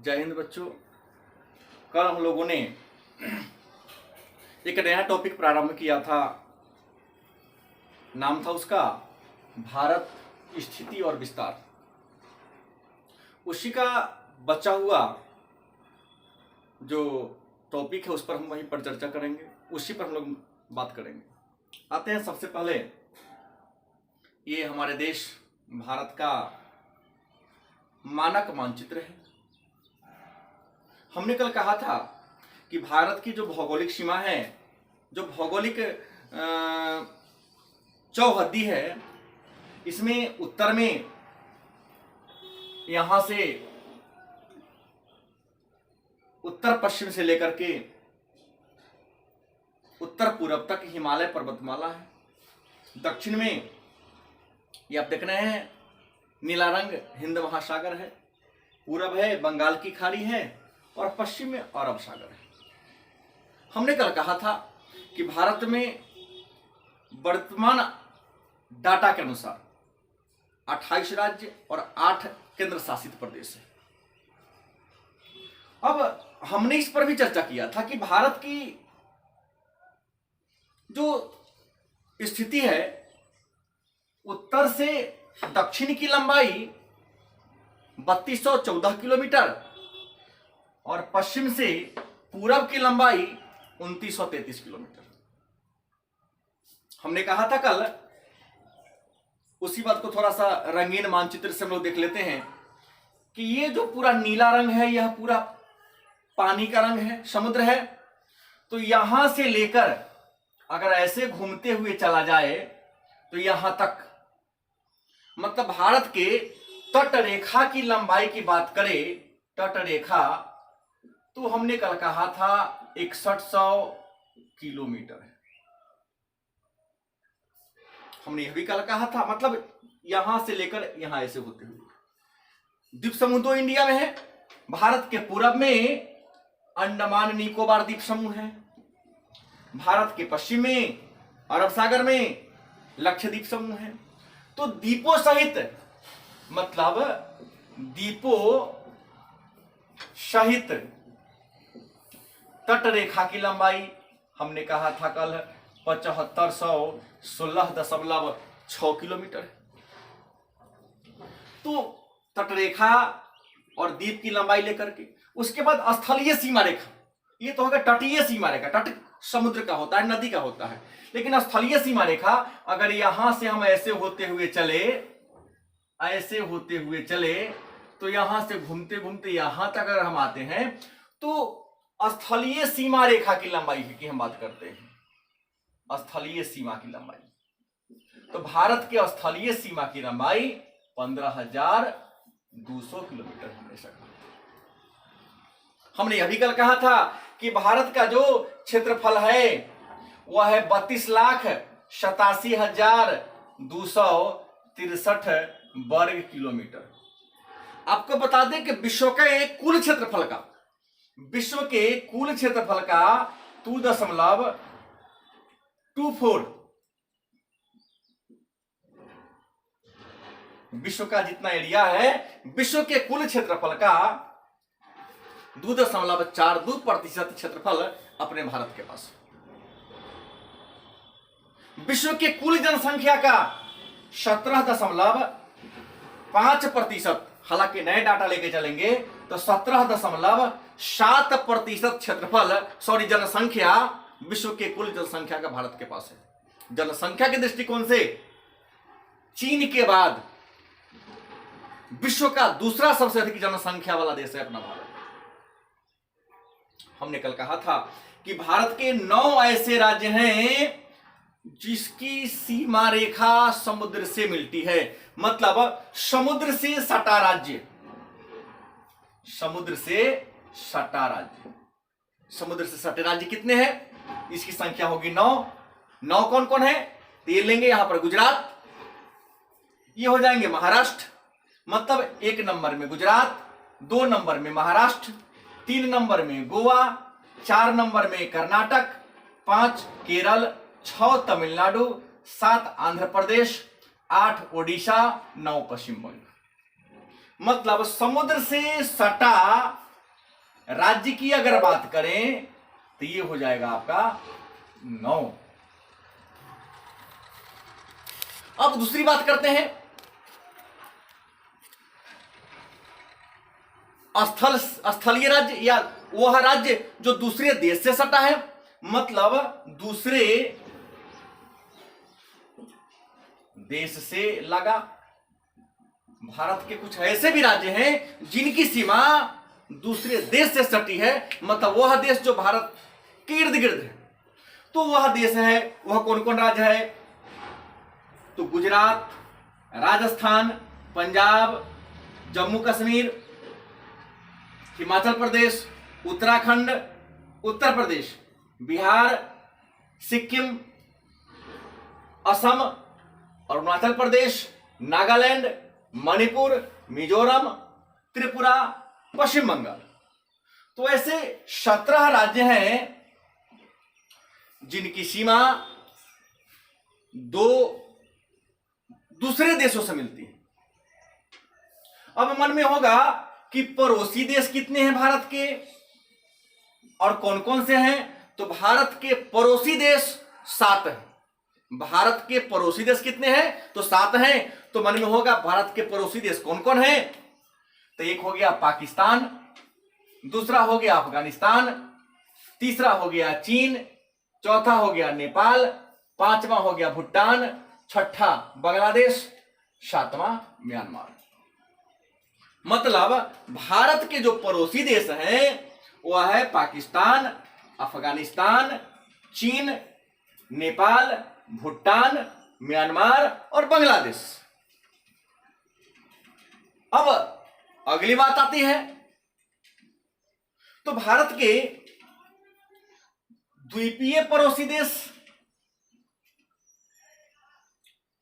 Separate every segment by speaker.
Speaker 1: जय हिंद बच्चों। कल हम लोगों ने एक नया टॉपिक प्रारंभ किया था। नाम था उसका भारत स्थिति और विस्तार। उसी का बचा हुआ जो टॉपिक है उस पर हम वहीं पर चर्चा करेंगे, उसी पर हम लोग बात करेंगे। आते हैं सबसे पहले, ये हमारे देश भारत का मानक मानचित्र है। हमने कल कहा था कि भारत की जो भौगोलिक सीमा है, जो भौगोलिक चौहद्दी है, इसमें उत्तर में यहां से उत्तर पश्चिम से लेकर के उत्तर पूर्व तक हिमालय पर्वतमाला है। दक्षिण में ये आप देख रहे हैं नीला रंग हिंद महासागर है, पूरब है बंगाल की खाड़ी है और पश्चिम में अरब सागर है। हमने कल कहा था कि भारत में वर्तमान डाटा के अनुसार 28 राज्य और 8 केंद्र शासित प्रदेश है। अब हमने इस पर भी चर्चा किया था कि भारत की जो स्थिति है, उत्तर से दक्षिण की लंबाई 3214 किलोमीटर और पश्चिम से पूरब की लंबाई 2933 किलोमीटर। हमने कहा था कल, उसी बात को थोड़ा सा रंगीन मानचित्र से हम लोग देख लेते हैं कि ये जो पूरा नीला रंग है, यह पूरा पानी का रंग है, समुद्र है। तो यहां से लेकर अगर ऐसे घूमते हुए चला जाए तो यहां तक, मतलब भारत के तट रेखा की लंबाई की बात करें, तट रेखा, तो हमने कल कहा था 6100 किलोमीटर है। हमने यह भी कल कहा था, मतलब यहां से लेकर यहां ऐसे होते हुए। द्वीप समूह तो इंडिया में है। भारत के पूरब में अंडमान निकोबार द्वीप समूह है, भारत के पश्चिम में अरब सागर में लक्षद्वीप समूह है। तो द्वीपों सहित, मतलब द्वीपों सहित तट रेखा की लंबाई हमने कहा था कल 7516.6 किलोमीटर है। तो तटरेखा और द्वीप की लंबाई लेकर के, उसके बाद स्थलीय सीमा रेखा, ये तो होगा तटीय सीमा रेखा। तट समुद्र का होता है, नदी का होता है, लेकिन स्थलीय सीमा रेखा अगर यहां से हम ऐसे होते हुए चले, तो यहां से घूमते घूमते यहां तक अगर हम आते हैं तो स्थलीय सीमा रेखा की लंबाई की हम बात करते हैं, स्थलीय सीमा की लंबाई। तो भारत के स्थलीय सीमा की लंबाई 15,200 किलोमीटर हमेशा। हमने यह भी कल कहा था कि भारत का जो क्षेत्रफल है वह है 32,87,263 वर्ग किलोमीटर। आपको बता दें कि विश्व के कुल क्षेत्रफल का 2.24, विश्व का जितना एरिया है, विश्व के कुल क्षेत्रफल का 2.42% क्षेत्रफल अपने भारत के पास। विश्व के कुल जनसंख्या का 17.5%, हालांकि नए डाटा लेके चलेंगे तो 17.7% क्षेत्रफल, जनसंख्या विश्व के कुल जनसंख्या का भारत के पास है। जनसंख्या के दृष्टिकोण से चीन के बाद विश्व का दूसरा सबसे अधिक जनसंख्या वाला देश है अपना भारत। हमने कल कहा था कि भारत के 9 ऐसे राज्य हैं जिसकी सीमा रेखा समुद्र से मिलती है, मतलब समुद्र से सटा राज्य, समुद्र से सटा राज्य। समुद्र से सटे राज्य कितने हैं? इसकी संख्या होगी 9। कौन कौन है? तो ये लेंगे यहां पर गुजरात, ये हो जाएंगे महाराष्ट्र, मतलब 1 नंबर में गुजरात, 2 नंबर में महाराष्ट्र, 3 नंबर में गोवा, 4 नंबर में कर्नाटक, 5 केरल, 6 तमिलनाडु, 7 आंध्र प्रदेश, 8 ओडिशा, 9 पश्चिम बंगाल। मतलब समुद्र से सटा राज्य की अगर बात करें तो ये हो जाएगा आपका 9। अब दूसरी बात करते हैं, स्थलीय राज्य या वह राज्य जो दूसरे देश से सटा है, मतलब दूसरे देश से लगा। भारत के कुछ ऐसे भी राज्य हैं जिनकी सीमा दूसरे देश से सटी है, मतलब वह देश जो भारत के इर्द गिर्द है। तो वह देश है, वह कौन कौन राज्य है? तो गुजरात, राजस्थान, पंजाब, जम्मू कश्मीर, हिमाचल प्रदेश, उत्तराखंड, उत्तर प्रदेश, बिहार, सिक्किम, असम, अरुणाचल प्रदेश, नागालैंड, मणिपुर, मिजोरम, त्रिपुरा, पश्चिम बंगाल। तो ऐसे 17 राज्य हैं जिनकी सीमा दूसरे देशों से मिलती है। अब मन में होगा कि पड़ोसी देश कितने हैं भारत के और कौन कौन से हैं? तो भारत के पड़ोसी देश 7 हैं। भारत के पड़ोसी देश कितने हैं? तो 7 हैं। तो मन में होगा भारत के पड़ोसी देश कौन कौन हैं? तो एक हो गया पाकिस्तान, दूसरा हो गया अफगानिस्तान, तीसरा हो गया चीन, चौथा हो गया नेपाल, पांचवा हो गया भूटान, छठा बांग्लादेश, सातवां म्यांमार। मतलब भारत के जो पड़ोसी देश हैं वह है पाकिस्तान, अफगानिस्तान, चीन, नेपाल, भूटान, म्यांमार और बांग्लादेश। अब अगली बात आती है, तो भारत के द्वीपीय पड़ोसी देश,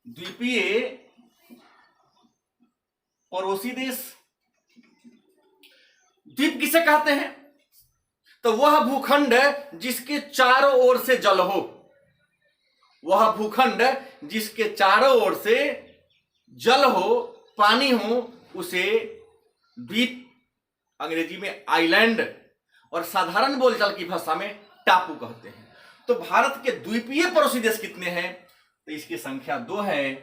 Speaker 1: द्वीपीय पड़ोसी देश, द्वीप किसे कहते हैं? तो वह भूखंड जिसके चारों ओर से जल हो, वह भूखंड जिसके चारों ओर से जल हो, पानी हो, उसे द्वीप, अंग्रेजी में आइलैंड और साधारण बोलचाल की भाषा में टापू कहते हैं। तो भारत के द्वीपीय पड़ोसी देश कितने हैं? तो इसकी संख्या 2 है।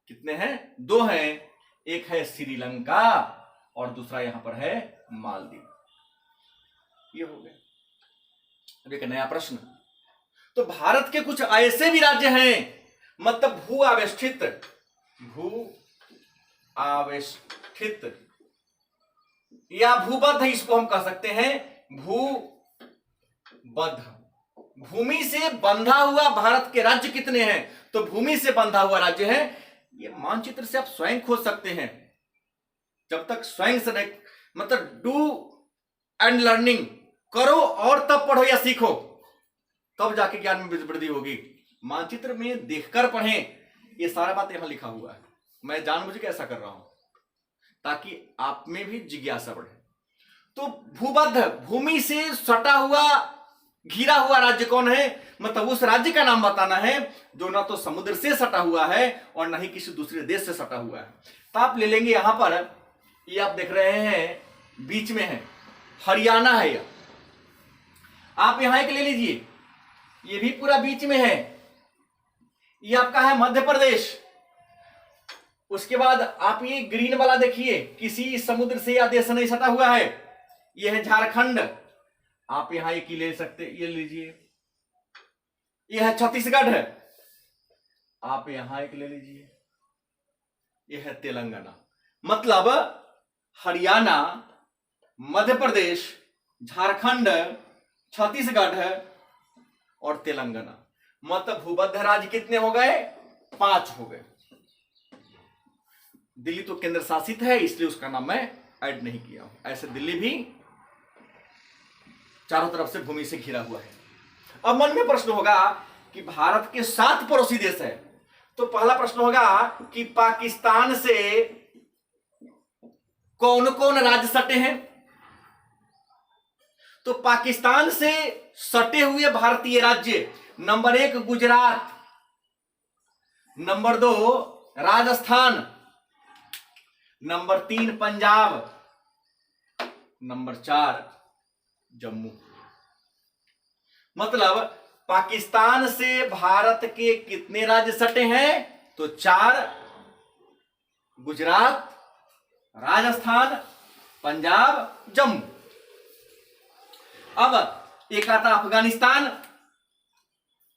Speaker 1: कितने हैं? 2 हैं। एक है श्रीलंका और दूसरा यहां पर है मालदीव। ये हो गया। अब एक नया प्रश्न, तो भारत के कुछ ऐसे भी राज्य हैं, मतलब भू आवेष्टित या भूबद्ध, इसको हम कह सकते हैं भूबद्ध। भूमि से बंधा हुआ भारत के राज्य कितने हैं? तो भूमि से बंधा हुआ राज्य है, ये मानचित्र से आप स्वयं खोज सकते हैं। जब तक स्वयं से नहीं, मतलब डू एंड लर्निंग करो और तब पढ़ो या सीखो, तब जाके ज्ञान में वृद्धि होगी। मानचित्र में देखकर पढ़ें, ये सारा बात यहां लिखा हुआ है। मैं जानबूझ के ऐसा कर रहा हूं ताकि आप में भी जिज्ञासा बढ़े। तो भूबद्ध, भूमि से सटा हुआ, घिरा हुआ राज्य कौन है? मतलब उस राज्य का नाम बताना है जो ना तो समुद्र से सटा हुआ है और ना ही किसी दूसरे देश से सटा हुआ है। तो आप ले लेंगे यहां पर, ये आप देख रहे हैं बीच में है, हरियाणा है यह। आप यहां एक ले लीजिए, ये भी पूरा बीच में है, ये आपका है मध्य प्रदेश। उसके बाद आप ये ग्रीन वाला देखिए, किसी समुद्र से या देश से नहीं सटा हुआ है, ये है झारखंड। आप यहां एक ही ले सकते, ये लीजिए, ये है छत्तीसगढ़ है। आप यहां एक ले लीजिए, ये है तेलंगाना। मतलब हरियाणा, मध्य प्रदेश, झारखंड, छत्तीसगढ़ है और तेलंगाना। मतलब भूबद्ध राज्य कितने हो गए? 5 हो गए। दिल्ली तो केंद्र शासित है, इसलिए उसका नाम मैं ऐड नहीं किया हूं। ऐसे दिल्ली भी चारों तरफ से भूमि से घिरा हुआ है। अब मन में प्रश्न होगा कि भारत के 7 पड़ोसी देश है, तो पहला प्रश्न होगा कि पाकिस्तान से कौन कौन राज्य सटे हैं? तो पाकिस्तान से सटे हुए भारतीय राज्य, number 1 Gujarat, number 2 Rajasthan, number 3 Punjab, number 4 Jammu. मतलब पाकिस्तान से भारत के कितने राज्य सटे हैं? तो 4। गुजरात, राजस्थान, पंजाब, जम्मू। अब एक आता अफगानिस्तान।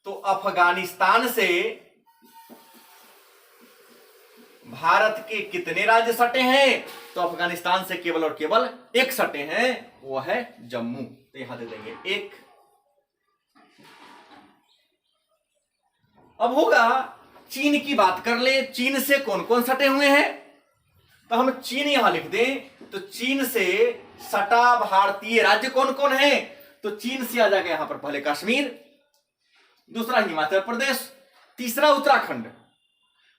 Speaker 1: तो अफगानिस्तान से भारत के कितने राज्य सटे हैं? तो अफगानिस्तान से केवल और केवल एक सटे हैं, वो है जम्मू। तो यहां दे देंगे 1। अब होगा चीन की बात कर ले, चीन से कौन कौन सटे हुए हैं? तो हम चीन यहां लिख दें। तो चीन से सटा भारतीय राज्य कौन कौन है? तो चीन से आ जाएगा यहां पर पहले कश्मीर, दूसरा हिमाचल प्रदेश, तीसरा उत्तराखंड।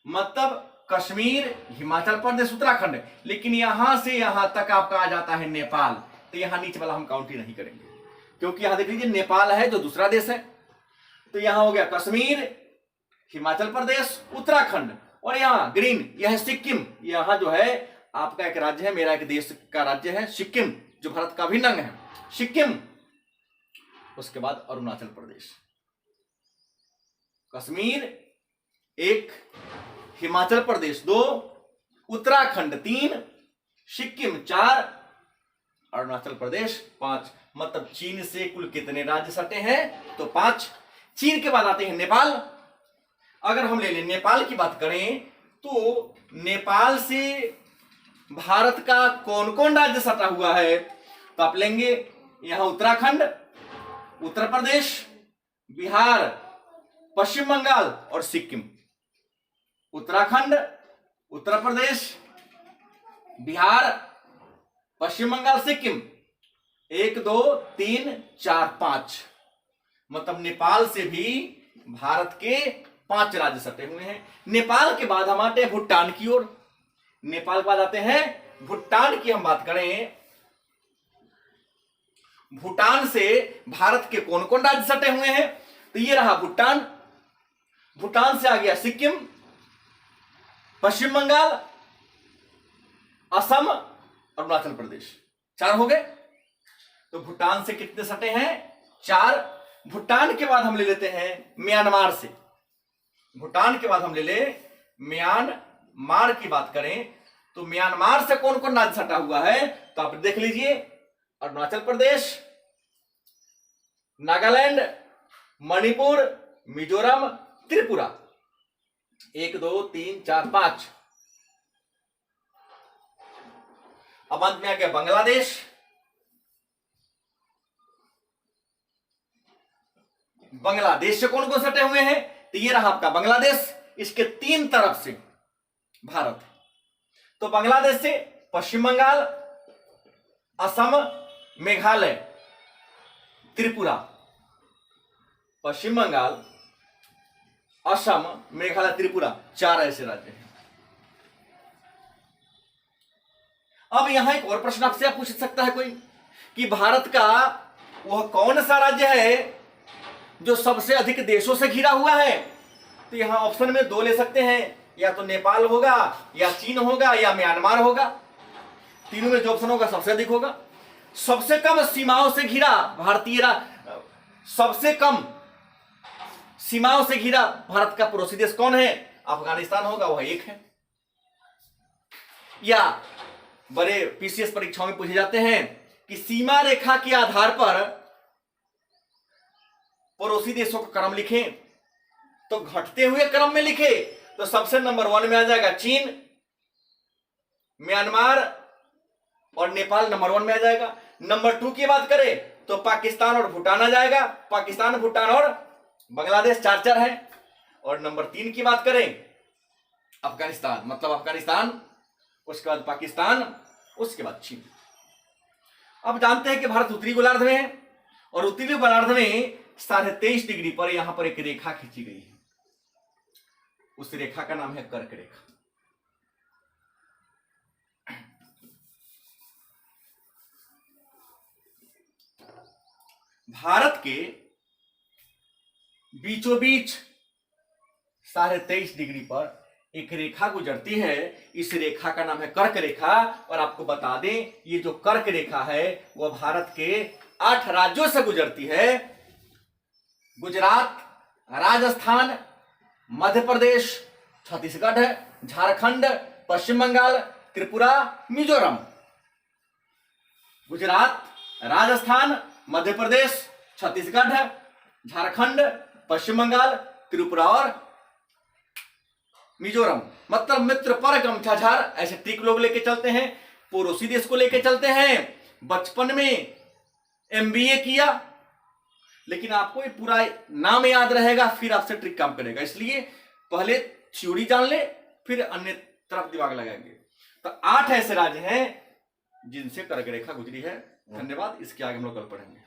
Speaker 1: मतलब कश्मीर, हिमाचल प्रदेश, उत्तराखंड। लेकिन यहां से यहां तक आपका आ जाता है नेपाल। तो यहां नीचे वाला हम काउंट ही नहीं करेंगे, क्योंकि यहां देख लीजिए नेपाल है जो दूसरा देश है। तो यहां हो गया कश्मीर, हिमाचल प्रदेश, उत्तराखंड, और यहां ग्रीन यह है सिक्किम। यहां जो है आपका एक राज्य है, मेरा एक देश का राज्य है सिक्किम, जो भारत का अभिन्न अंग है सिक्किम। उसके बाद अरुणाचल प्रदेश। कश्मीर 1, हिमाचल प्रदेश 2, उत्तराखंड 3, सिक्किम 4, अरुणाचल प्रदेश 5। मतलब चीन से कुल कितने राज्य सटे हैं? तो 5। चीन के बाद आते हैं नेपाल। अगर हम ले लें नेपाल की बात करें, तो नेपाल से भारत का कौन कौन राज्य सटा हुआ है? तो आप लेंगे यहां उत्तराखंड, उत्तर प्रदेश, बिहार, पश्चिम बंगाल और सिक्किम। उत्तराखंड, उत्तर प्रदेश, बिहार, पश्चिम बंगाल, सिक्किम। 1 2 3 4 5। मतलब नेपाल से भी भारत के 5 राज्य सटे हुए हैं। नेपाल के बाद हम आते हैं भूटान की ओर। नेपाल के बाद आते हैं भूटान की हम बात करें, भूटान से भारत के कौन कौन राज्य सटे हुए हैं? तो ये रहा भूटान। भूटान से आ गया सिक्किम, पश्चिम बंगाल, असम, अरुणाचल प्रदेश। 4 हो गए। तो भूटान से कितने सटे हैं? 4। भूटान के बाद हम ले लेते हैं म्यांमार से। भूटान के बाद हम ले ले म्यांमार की बात करें, तो म्यांमार से कौन कौन राज्य सटा हुआ है? तो आप देख लीजिए, अरुणाचल प्रदेश, नागालैंड, मणिपुर, मिजोरम, त्रिपुरा। 1 2 3 4 5। अब अंत में आ गया बांग्लादेश। बांग्लादेश से कौन कौन सटे हुए हैं? तो ये रहा आपका बांग्लादेश, इसके 3 तरफ से भारत। तो बांग्लादेश से पश्चिम बंगाल, असम, मेघालय, त्रिपुरा। पश्चिम बंगाल, असम, मेघालय, त्रिपुरा, 4 ऐसे राज्य हैं। अब यहां एक और प्रश्न आपसे पूछ सकता है कोई कि भारत का वह कौन सा राज्य है जो सबसे अधिक देशों से घिरा हुआ है? तो यहां ऑप्शन में 2 ले सकते हैं, या तो नेपाल होगा, या चीन होगा, या म्यांमार होगा। तीनों में जो ऑप्शन होगा सबसे अधिक होगा। सबसे कम सीमाओं से घिरा भारतीय सबसे कम सीमाओं से घिरा भारत का पड़ोसी देश कौन है? अफगानिस्तान होगा, वह 1 है। या बड़े पीसीएस परीक्षाओं में पूछे जाते हैं कि सीमा रेखा के आधार पर पड़ोसी देशों का क्रम लिखें, तो घटते हुए क्रम में लिखे तो सबसे नंबर 1 में आ जाएगा चीन, म्यांमार और नेपाल नंबर 1 में आ जाएगा। नंबर 2 की बात करें तो पाकिस्तान और भूटान आ जाएगा। पाकिस्तान, भूटान और बांग्लादेश 4 है। और नंबर 3 की बात करें अफगानिस्तान, मतलब अफगानिस्तान, उसके बाद पाकिस्तान, उसके बाद चीन। अब जानते हैं कि भारत उत्तरी गोलार्ध में है, और उत्तरी गोलार्ध में 23.5 डिग्री पर यहां पर एक रेखा खींची गई है। उस रेखा का नाम है कर्क रेखा। भारत के बीचों बीच 23.5 डिग्री पर एक रेखा गुजरती है, इस रेखा का नाम है कर्क रेखा। और आपको बता दें, ये जो कर्क रेखा है वह भारत के 8 राज्यों से गुजरती है। गुजरात, राजस्थान, मध्य प्रदेश, छत्तीसगढ़, झारखंड, पश्चिम बंगाल, त्रिपुरा, मिजोरम। गुजरात, राजस्थान, मध्य प्रदेश, छत्तीसगढ़, झारखंड, पश्चिम बंगाल, त्रिपुरा और मिजोरम। मतलब मित्र पर गमछाझार ऐसे ट्रिक लोग लेके चलते हैं, पड़ोसी देश को लेके चलते हैं। बचपन में MBA किया, लेकिन आपको ये पूरा नाम याद रहेगा, फिर आपसे ट्रिक काम करेगा। इसलिए पहले थ्योरी जान ले, फिर अन्य तरफ दिमाग लगाएंगे। तो 8 ऐसे राज्य हैं जिनसे कर्क रेखा गुजरी है। धन्यवाद। इसके आगे हम लोग कल पढ़ेंगे।